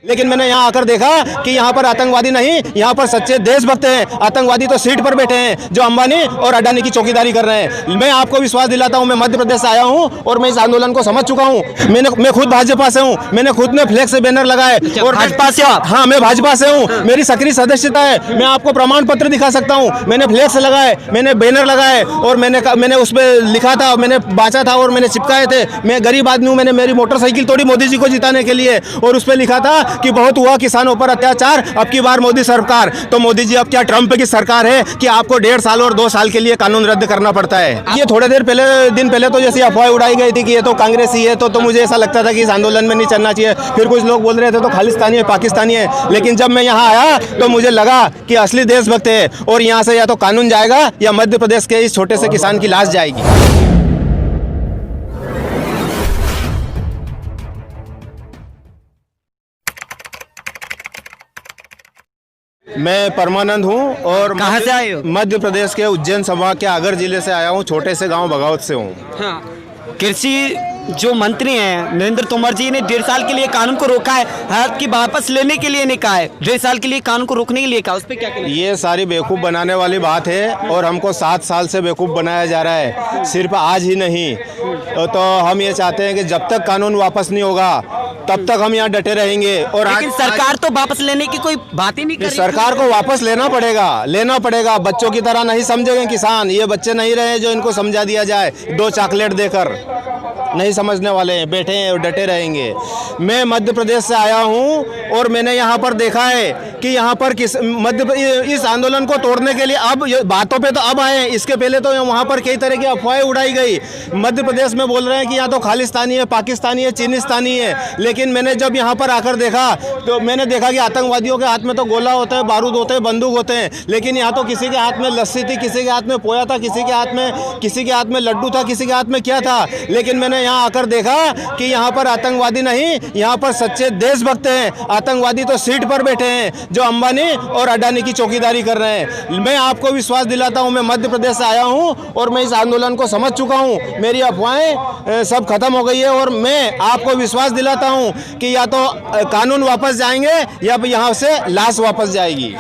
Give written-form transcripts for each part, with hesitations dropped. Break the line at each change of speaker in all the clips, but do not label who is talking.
लेकिन मैंने यहाँ आकर देखा कि यहाँ पर आतंकवादी नहीं, यहाँ पर सच्चे देशभक्त हैं। आतंकवादी तो सीट पर बैठे हैं जो अंबानी और अडानी की चौकीदारी कर रहे हैं। मैं आपको विश्वास दिलाता हूँ, मैं मध्य प्रदेश से आया हूँ और मैं इस आंदोलन को समझ चुका हूँ। मैं खुद भाजपा से हूँ, मैंने खुद ने फ्लैक्स से बैनर लगाए। और
भाजपा से आप?
हाँ, मैं भाजपा से हूँ, मेरी सक्रिय सदस्यता है। मैं आपको प्रमाण पत्र दिखा सकता हूँ। मैंने फ्लैक्स लगाए, मैंने बैनर लगाए और मैंने उस पर लिखा था, मैंने बांचा था और मैंने चिपकाए थे। मैं गरीब आदमी हूँ, मैंने मेरी मोटरसाइकिल तोड़ी मोदी जी को जिताने के लिए और उस पर लिखा था कि बहुत हुआ किसानों पर अत्याचार, अब की बार मोदी सरकार। तो मोदी जी अब क्या ट्रंप की सरकार है कि आपको 1.5 साल और 2 साल के लिए कानून रद्द करना पड़ता है? ये थोड़े दिन पहले तो जैसे अफवाह उड़ाई गई थी कि ये तो कांग्रेस ही है, तो मुझे ऐसा लगता था कि इस आंदोलन में नहीं चलना चाहिए। फिर कुछ लोग बोल रहे थे तो खालिस्तानी है, पाकिस्तानी है। लेकिन जब मैं यहाँ आया तो मुझे लगा कि असली देशभक्त है और यहाँ से या तो कानून जाएगा या मध्य प्रदेश के इस छोटे से किसान की लाश जाएगी। मैं परमानंद हूँ और
कहाँ से आए हो?
मध्य प्रदेश के उज्जैन संभाग के आगर जिले से आया हूँ, छोटे से गांव बगावत से हूँ।
हाँ, कृषि जो मंत्री हैं नरेंद्र तोमर जी ने 1.5 साल के लिए कानून को रोका है, हाथ की वापस लेने के लिए नहीं कहा है, 1.5 साल के लिए कानून को रोकने के लिए कहा। उस पर क्या कहना?
ये सारी बेवकूफ़ बनाने वाली बात है और हमको 7 साल से बेवकूफ़ बनाया जा रहा है, सिर्फ आज ही नहीं। तो हम ये चाहते हैं कि जब तक कानून वापस नहीं होगा तब तक हम यहाँ डटे रहेंगे। और
लेकिन सरकार तो वापस लेने की कोई बात ही नहीं कर रही।
सरकार को वापस लेना पड़ेगा। बच्चों की तरह नहीं समझेंगे किसान, ये बच्चे नहीं रहे जो इनको समझा दिया जाए 2 चॉकलेट देकर। नहीं समझने वाले हैं, बैठे हैं और डटे रहेंगे। मैं मध्य प्रदेश से आया हूं और मैंने यहाँ पर देखा है कि यहाँ पर इस आंदोलन को तोड़ने के लिए अब बातों पे तो अब आए, इसके पहले तो वहाँ पर कई तरह की अफवाहें उड़ाई गई। मध्य प्रदेश में बोल रहे हैं कि यहाँ तो खालिस्तानी है, पाकिस्तानी है, चीनिस्तानी है। लेकिन मैंने जब यहाँ पर आकर देखा तो मैंने देखा कि आतंकवादियों के हाथ में तो गोला होता है, बारूद होते हैं, बंदूक होते हैं। लेकिन यहाँ तो किसी के हाथ में लस्सी थी, किसी के हाथ में पोया था, किसी के हाथ में लड्डू था, किसी के हाथ में क्या था। लेकिन मैंने यहाँ आकर देखा कि यहाँ पर आतंकवादी नहीं, यहाँ पर सच्चे देशभक्त हैं। आतंकवादी तो सीट पर बैठे हैं जो अंबानी और अडानी की चौकीदारी कर रहे हैं। मैं आपको विश्वास दिलाता हूँ, मैं मध्य प्रदेश से आया हूँ और मैं इस आंदोलन को समझ चुका हूँ। मेरी अफवाहें सब खत्म हो गई है और मैं आपको विश्वास दिलाता हूँ कि या तो कानून वापस जाएंगे या यहाँ से लाश वापस जाएगी।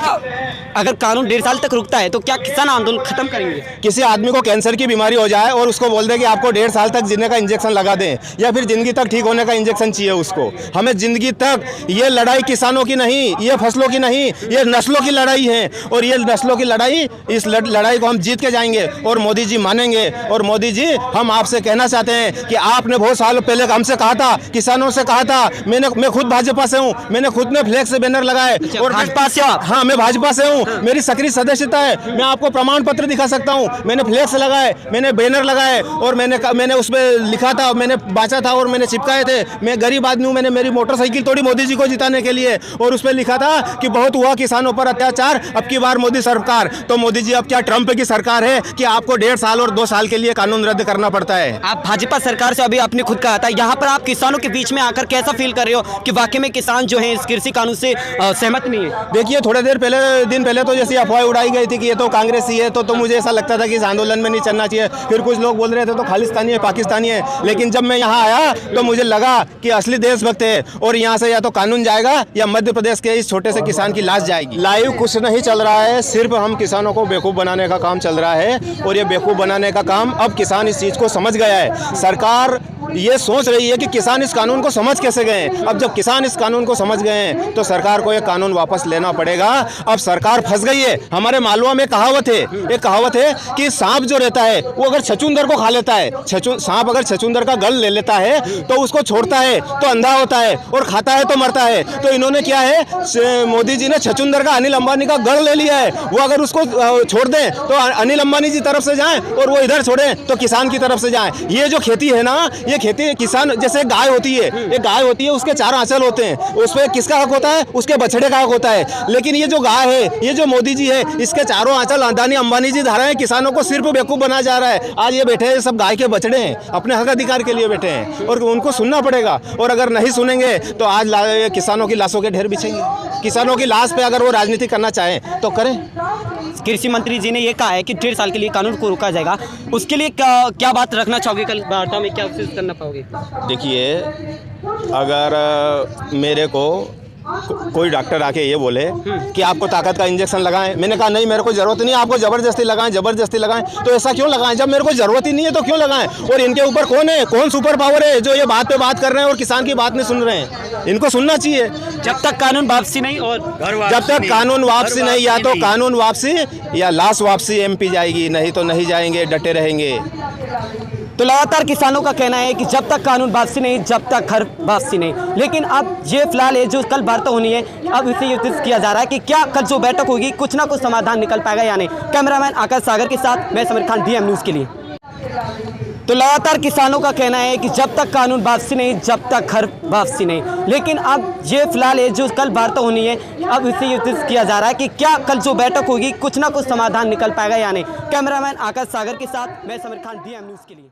अगर कानून 1.5 साल तक रुकता है तो क्या किसान आंदोलन खत्म करेंगे?
किसी आदमी को कैंसर की बीमारी हो जाए और उसको बोल दे कि आपको 1.5 साल तक जीने का इंजेक्शन लगा दें या फिर जिंदगी तक ठीक होने का इंजेक्शन चाहिए उसको। हमें जिंदगी तक, ये लड़ाई किसानों की नहीं, ये फसलों की नहीं, ये नस्लों की लड़ाई है। और ये नस्लों की लड़ाई, इस लड़ाई को हम जीत के जाएंगे और मोदी जी मानेंगे। और मोदी जी, हम आपसे कहना चाहते हैं कि आपने बहुत साल पहले हमसे कहा था, किसानों से कहा था। मैं खुद भाजपा से हूँ, मैंने खुद ने फ्लैक्स से बैनर लगाए। और
भाजपा से आप?
हाँ, मैं भाजपा से हूँ, मेरी सक्रिय सदस्यता है। मैं आपको प्रमाण पत्र दिखा सकता हूँ। मैंने फ्लैक्स लगाए, मैंने बैनर लगाए और मैंने उस पर लिखा था, मैंने बांचा था और मैंने चिपकाए थे। मैं गरीब आदमी हूँ, मैंने मेरी मोटरसाइकिल तोड़ी मोदी जी को जिताने के लिए और उस पर लिखा था कि बहुत हुआ किसानों पर अत्याचार, अब की बार मोदी सरकार। तो मोदी जी अब क्या ट्रंप की सरकार है कि आपको 1.5 साल और 2 साल के लिए कानून रद्द करना पड़ता है?
आप भाजपा सरकार से अभी आपने खुद कहा था, यहाँ पर आप किसानों के बीच में आकर कैसा फील कर रहे हो कि वाकई में किसान जो है इस कृषि कानून से सहमत नहीं है?
देखिए, थोड़े दिन पहले तो जैसे अफवाह उड़ाई गई थी कि ये तो कांग्रेस ही है, तो मुझे ऐसा लगता था कि इस आंदोलन में नहीं चलना चाहिए। फिर कुछ लोग बोल रहे थे तो खालिस्तानी है, पाकिस्तानी है। लेकिन जब मैं यहाँ आया तो मुझे लगा कि असली देशभक्त है और यहाँ से या तो कानून जाएगा या मध्य प्रदेश के इस छोटे से किसान की लाश जाएगी। लाइव कुछ नहीं चल रहा है, सिर्फ हम किसानों को बेवकूफ़ बनाने का काम चल रहा है। और ये बेवकूफ़ बनाने का काम अब किसान इस चीज़ को समझ गया है। सरकार ये सोच रही है कि किसान इस कानून को समझ कैसे गए। अब जब किसान इस कानून को समझ गए हैं तो सरकार को ये कानून वापस लेना पड़ेगा। अब सरकार फंस गई है। हमारे मालवा में कहावत है कि सांप जो रहता है वो अगर छछूंदर को खा लेता है, सांप अगर छछूंदर का गल ले लेता है तो उसको छोड़ता है तो अंधा होता है और खाता है तो मरता है। तो इन्होंने क्या है, मोदी जी ने छछूंदर का अनिल अंबानी का गल ले लिया है। वो अगर उसको छोड़ दें तो अनिल अंबानी जी तरफ से जाएं और वो इधर छोड़ें तो किसान की तरफ से जाएं। ये जो खेती है ना, ये खेती किसान, जैसे गाय होती है, एक गाय होती है, उसके 4 आंचल होते हैं, उस पर किसका हक होता है? उसके बछड़े का हक होता है। लेकिन ये जो गाय है, ये जो मोदी जी है, इसके 4 आंचल अडानी अंबानी जी धारा है। किसानों को सिर्फ बेवकूफ बनाया जा रहा है। आज ये बैठे हैं, सब गाय के बछड़े हैं, अपने हक अधिकार के लिए बैठे हैं और उनको सुनना पड़ेगा। और अगर नहीं सुनेंगे तो आज किसानों की लाशों के ढेर बिछेंगे। किसानों की लाश पे अगर वो राजनीति करना चाहें तो करें।
कृषि मंत्री जी ने ये कहा है कि 1.5 साल के लिए कानून को रोका जाएगा, उसके लिए क्या बात रखना चाहोगे? कल वार्ता में क्या कोशिश करना पाओगे?
देखिए, अगर मेरे को कोई डॉक्टर आके ये बोले कि आपको ताकत का इंजेक्शन लगाएं, मैंने कहा नहीं मेरे को ज़रूरत नहीं, आपको ज़बरदस्ती लगाएं। तो ऐसा क्यों लगाएं जब मेरे को ज़रूरत ही नहीं है तो क्यों लगाएं? और इनके ऊपर कौन सुपर पावर है जो ये बात पे बात कर रहे हैं और किसान की बात नहीं सुन रहे हैं? इनको सुनना चाहिए।
जब तक कानून वापसी नहीं और
जब तक कानून वापसी नहीं, या तो कानून वापसी या लाश वापसी एमपी जाएगी, नहीं तो नहीं जाएंगे, डटे रहेंगे।
तो लगातार किसानों का कहना है कि जब तक कानून वापसी नहीं, जब तक घर वापसी नहीं। लेकिन अब ये फिलहाल है जो कल वार्ता होनी है, अब इसे युद्ध किया जा रहा है कि क्या कल जो बैठक होगी कुछ ना कुछ समाधान निकल पाएगा या नहीं। कैमरामैन आकाश सागर के साथ मैं समीर खान, डीएम न्यूज़ के लिए। तो लगातार किसानों का कहना है कि जब तक कानून वापसी नहीं, जब तक घर वापसी नहीं। लेकिन अब ये फिलहाल है जो कल वार्ता होनी है, अब इसे युद्ध किया जा रहा है कि क्या कल जो बैठक होगी कुछ ना कुछ समाधान निकल पाएगा या नहीं। कैमरामैन आकाश सागर के साथ मैं समीर खान, डीएम न्यूज़ के लिए।